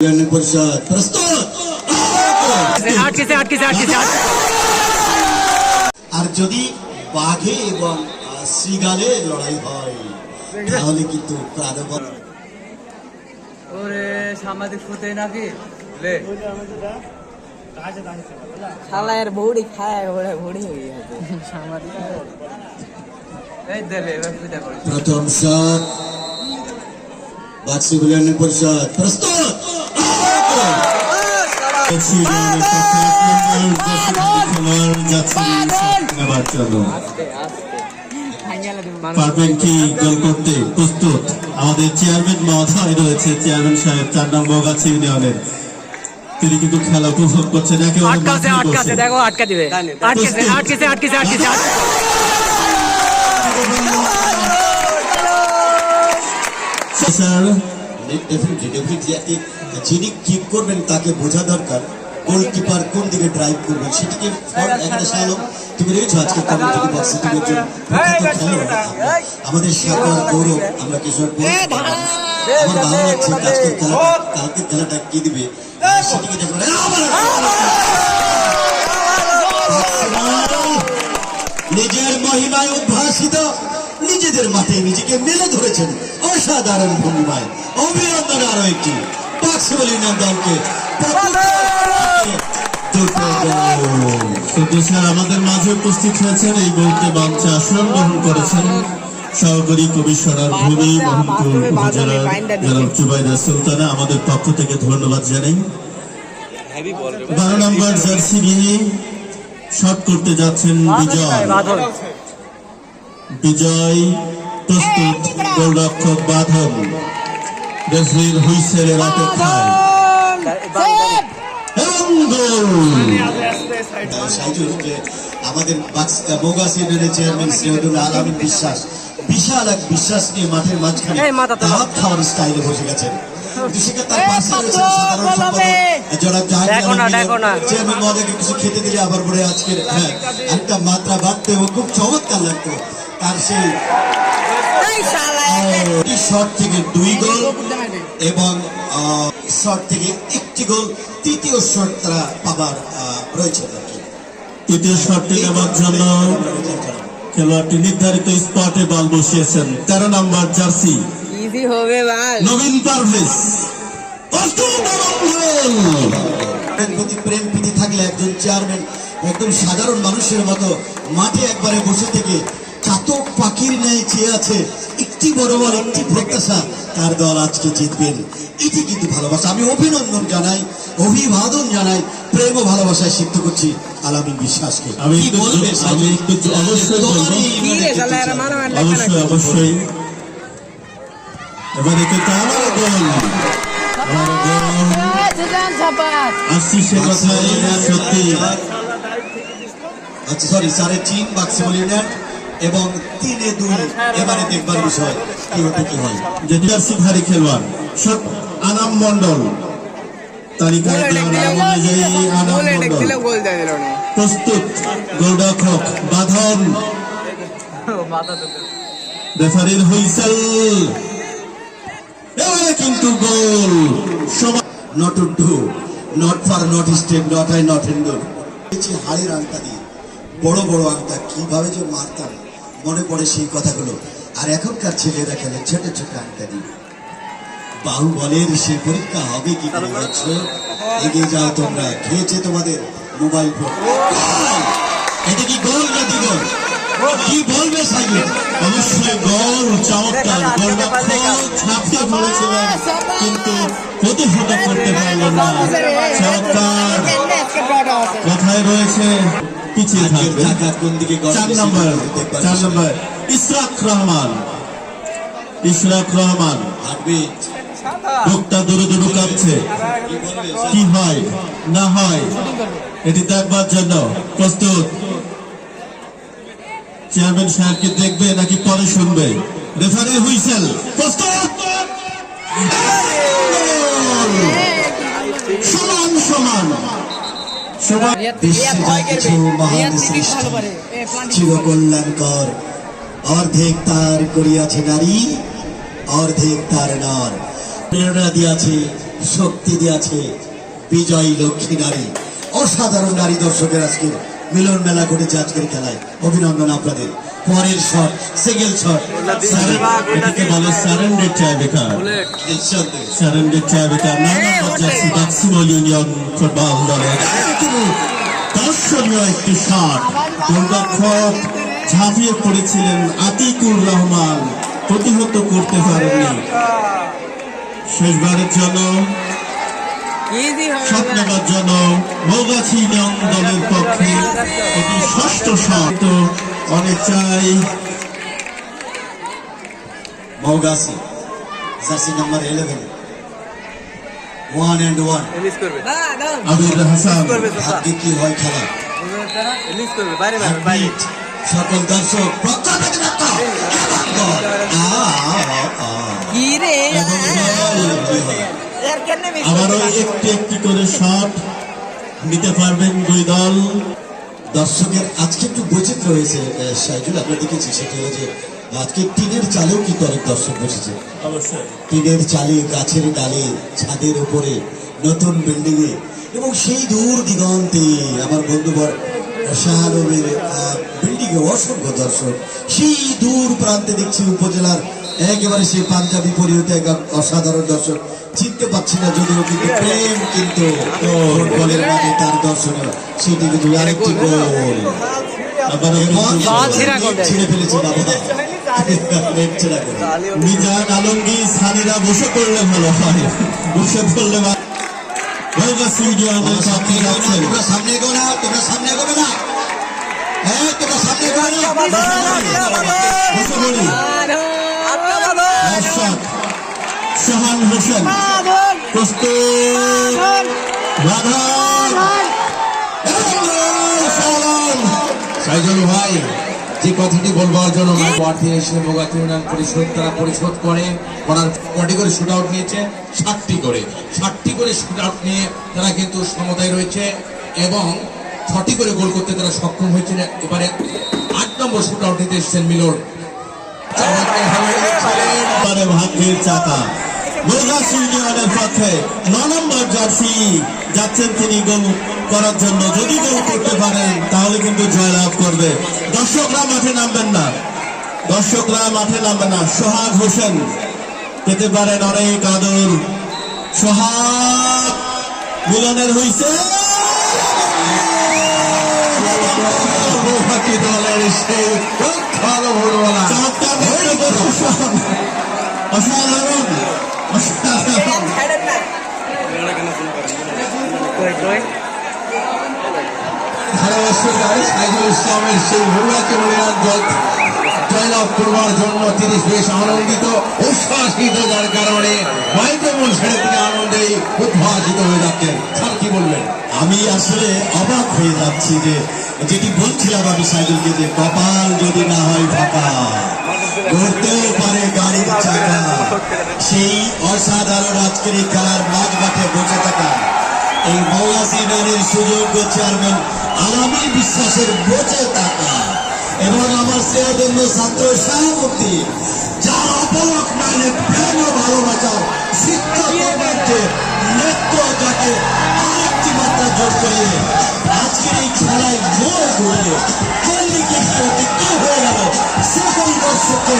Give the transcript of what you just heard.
परिषद प्रस्तुत আর যদি বাঘে এবং সিগালে লড়াই হয় তাহলে কিন্তু প্রাণবন্ত ওরে সামাজিক ফুটে নাকি লে শালার বউড়ি খায় ওরে বউড়ি হয়ে গেছে সামাজিক এই দেবে এবার পূজা করে प्रथम शॉट बाक्सी कल्याण परिषद प्रस्तुत পারবেন কি গোল করতে প্রস্তুত আমাদের চেয়ারম্যান মহোদয় রয়েছে চেয়ারম্যান সাহেব 4 নম্বর গাছি ইউনিয়নের তিনি কিন্তু খেলা উপভোগ করছেন আটকাছে দেখো আটকা দিবে আটকেছে স্যার ডেফিনেটলি যিনি কিক করবেন তাকে বোঝা দরকার গোলকিপার কোন দিকে ড্রাইভ করবেন সেটিকে এখানে শালো তুমি রয়েছো আজকে কমিটি বক্সে তুমি একজন প্রখ্যাত খেলোয়াড় আমাদের সাগর গৌরব আমরা কিশোর আমার ভালো লাগছে কালকে খেলাটা কি দিবে সেটিকে দেখো নিজের মহিমায় উদ্ভাসিত নিজেদের মাঠে নিজেকে মেলে ধরেছেন অসাধারণ ভূমিমায় অভিনন্দন আরো একটি বাক্সবলী দলকে স্যার আমাদের মাঝে উপস্থিত হয়েছেন এই মুহূর্তে মঞ্চে আসন গ্রহণ করেছেন সহকারী কমিশনার ভূমি মোহনপুর উপজেলার জনাব জুবাইদা সুলতানা আমাদের পক্ষ থেকে ধন্যবাদ জানাই 12 নম্বর জার্সি নিয়ে শট করতে যাচ্ছেন বিজয় প্রস্তুত গোলরক্ষক বাঁধন রেফারির হুইসেলের অপেক্ষায় আমাদের বোগাস ইউনিয়নের চেয়ারম্যান শ্রীহদুল আলামিন বিশ্বাস বিশাল এক বিশ্বাস নিয়ে মাঠের মাঝখানে ভাত খাওয়ার স্টাইলে বসে গেছেন তার পাশে রয়েছেন সাধারণ সম্পাদক জনাব চেয়ারম্যান মহোদয়কে কিছু খেতে দিলে আবার পরে আজকের একটা মাত্রা বাড়তে ও খুব চমৎকার লাগতো তার সেই শট থেকে 2 গোল এবং শট থেকে 1টি গোল তৃতীয় শট তারা পাবার রয়েছে তৃতীয় শটটি নেওয়ার জন্য খেলোয়াড়টি নির্ধারিত স্পটে বল বসিয়েছেন 13 নম্বর জার্সি ইজি হবে ভাই নবীন পারভেজ প্রেম প্রীতি থাকলে একজন চেয়ারম্যান একদম সাধারণ মানুষের মতো মাঠে একবারে বসে থেকে চাতক পাখির ন্যায় চেয়ে আছে একটি বড় একটি প্রত্যাশা তার দল আজকে জিতবেন এটি কিন্তু ভালোবাসা আমি অভিনন্দন জানাই অভিবাদন জানাই প্রেম ও ভালোবাসায় সিদ্ধ করছি আলামিন বিশ্বাসকে অবশ্যই এবারে কিন্তু আচ্ছা সরি 3.5 বাক্সবলী ইউনিয়ন এবং 3-2 এবারে দেখবার বিষয় কি হতে কি হয় যে জার্সিধারী খেলোয়াড় আনাম মন্ডল তালিকায় প্রস্তুত গোলরক্ষক বাঁধন রেফারির হুইসেল এবারে কিন্তু গোল নট টু ডু নট ফর নট স্টেপ নট আই নট ইন্ডোর হাড়ের আংটা দিয়ে বড় আংটা কিভাবে যে মারতাম মনে পড়ে সেই কথাগুলো আর এখনকার ছেলেরা খেলে ছোট ছোট আংটা দিয়ে বাহুবলের সেই পরীক্ষা হবে কি এগিয়ে যাও তোমরা খেয়েছে তোমাদের মোবাইল ফোন এটা কি গোল না দ্বিগোল কি বলবে সাইকেল অবশ্যই গোল চমৎকার গোলরক্ষক ছাপিয়ে পড়েছিলেন কিন্তু প্রতিহত করতে পারলেন না চমৎকার কোথায় রয়েছে পিছিয়ে থাকবে 4 নম্বর ইশরাক রহমান বুকটা দূরে কাঁপছে কি হয় না হয় এটি দেখবার জন্য প্রস্তুত চেয়ারম্যান সাহেবকে দেখবে নাকি পরে শুনবে রেফারি হুইসেল প্রস্তুত সমান কিছু মহান সৃষ্টি চিরকল্যাণকর অর্ধেক তার করিয়াছে নারী অর্ধেক তার নর প্রেরণা দিয়াছে শক্তি দিয়েছে বিজয়ী লক্ষ্মী নারী, অসাধারণ নারী দর্শকের আজকের মিলন মেলা ঘটেছে আজকের খেলায়। অভিনন্দন আপনাদের। পরের শট, সিঙ্গেল শট, এটাকে বলে surrender tiebreaker. Surrender tiebreaker maximal union football দলের দর্শনীয় একটি শট। গোলরক্ষক ঝাঁপিয়ে পড়েছিলেন আতিকুর রহমান, প্রতিহত করতে পারেননি। শেষবারের জন্য ইজি হবে শট না নেবার জন্য মৌগাছি ইউনিয়ন দলের পক্ষে এটি ষষ্ঠ শট। অনেক চাই Mougachhi jersey number 11, 1 and 1। Release করবে না না আবির হাসান। ভাগ্যে কি হয় খেলা, রিলিজ করবে বাইরে বাইরে বাইরে Beat, সকল দর্শক প্রত্যাখ্যাত ব্যক্ত। কি রে এবং এর কেন মিস আবারও একটি একটি করে শট নিতে পারবেন দুই দল। দর্শকের আজকে একটু বৈচিত্র্য হয়েছে সাইজুল, আমরা দেখেছি সেটি হলো যে আজকে টিনের চালেও কিন্তু অনেক দর্শক বসেছে। অবশ্যই টিনের চালে, গাছের ডালে, ছাদের উপরে, নতুন বিল্ডিং এ, এবং সেই দূর দিগন্তে আমার বন্ধুবর শাহানবের বিল্ডিং এ অসংখ্য দর্শক। সেই দূর প্রান্তে দেখছি উপজেলার একেবারে সেই পাঞ্জাবি পরিহিত এক অসাধারণ দর্শক, চিনতে পারছি না যদিও, কিন্তু প্রেম কিন্তু ফুটবলের মাঝে তার দর্শনীয়। সেটি কিন্তু আরেকটি গোল আবারও এবং ছেঁড়া গোল দেয়। ছিঁড়ে ফেলেছে বাবা, নেট ছেঁড়া গোল। মিজান আলমগীর সানিরা বসে পড়লে ভালো হয়, বসে পড়লে মৌগাছি ইউনিয়নের সাথে যাচ্ছেন। তোমরা সামনে এগো না, তোমরা সামনে এগোবে না, হ্যাঁ তোমরা সামনে এগো না। বসে পড়ি। দর্শক সোহান হোসেন প্রস্তুত, রাধান সাইজল ভাই, যে কথাটি বলবার জন্য প্রার্থী এসে মোগাতি ইউনিয়ন পরিষদ তারা পরিশোধ করার কটি করে শুট আউট নিয়েছে, 7টি করে শুট আউট নিয়ে তারা কিন্তু সমতায় রয়েছে এবং 6টি করে গোল করতে তারা সক্ষম হয়েছিল। এবারে 8 নম্বর শুট আউট নিতে এসেছেন মিলন। এবারে ভাগ্যের চাকা মৌগাছি ইউনিয়নের পক্ষে 9 নম্বর জার্সি যাচ্ছেন তিনি গোল করার জন্য। যদি গোল করতে পারেন তাহলে কিন্তু জয়লাভ করবে। দর্শকরা মাঠে নামবেন না, দর্শকরা মাঠে নামবে না। সোহাগ হোসেন পেতে পারেন অনেক আদর। সোহাগ মিলনের হইছে মোগাতি দলের সেই ভালো ভোরওয়ালা চমৎকার দর্শন, অসাধারণ অসাধারণ। ছাড়েন না ধারাভাষ্যকারী সাইজুল ইসলামের সেই মোগাতি ইউনিয়ন দল জয়লাভ করবার জন্য তিনি বেশ আনন্দিত, উচ্ছ্বাসিত, যার কারণে মাইক্রোফোন ছেড়ে তিনি আনন্দে উদ্ভাসিত হয়ে যাচ্ছেন। স্যার কি বলবেন? আমি আসলে অবাক হয়ে যাচ্ছি যে যেটি বলছিলাম আমি সাইকেলকে, যে কপাল যদি না হয় ফাঁকা, ঘুরতেও পারে গাড়ির চাকা। সেই অসাধারণ আজকের এই খেলার মাঝ মাঠে বসে থাকা এই মৌগাছি ইউনিয়নের সুযোগ্য চেয়ারম্যান আলামী বিশ্বাসের বসে থাকা এবং আমার শ্রেয়দন্য ছাত্র সভাপতি, যার অপলক মানে প্রেম ও ভালোবাসার শিক্ষা করবার যে নেত্র, যাকে আরেকটি মাত্রা যোগ করিয়ে আজকের এই খেলায় মোড় ঘুরিয়ে কি হয়ে গেল সকল দর্শককে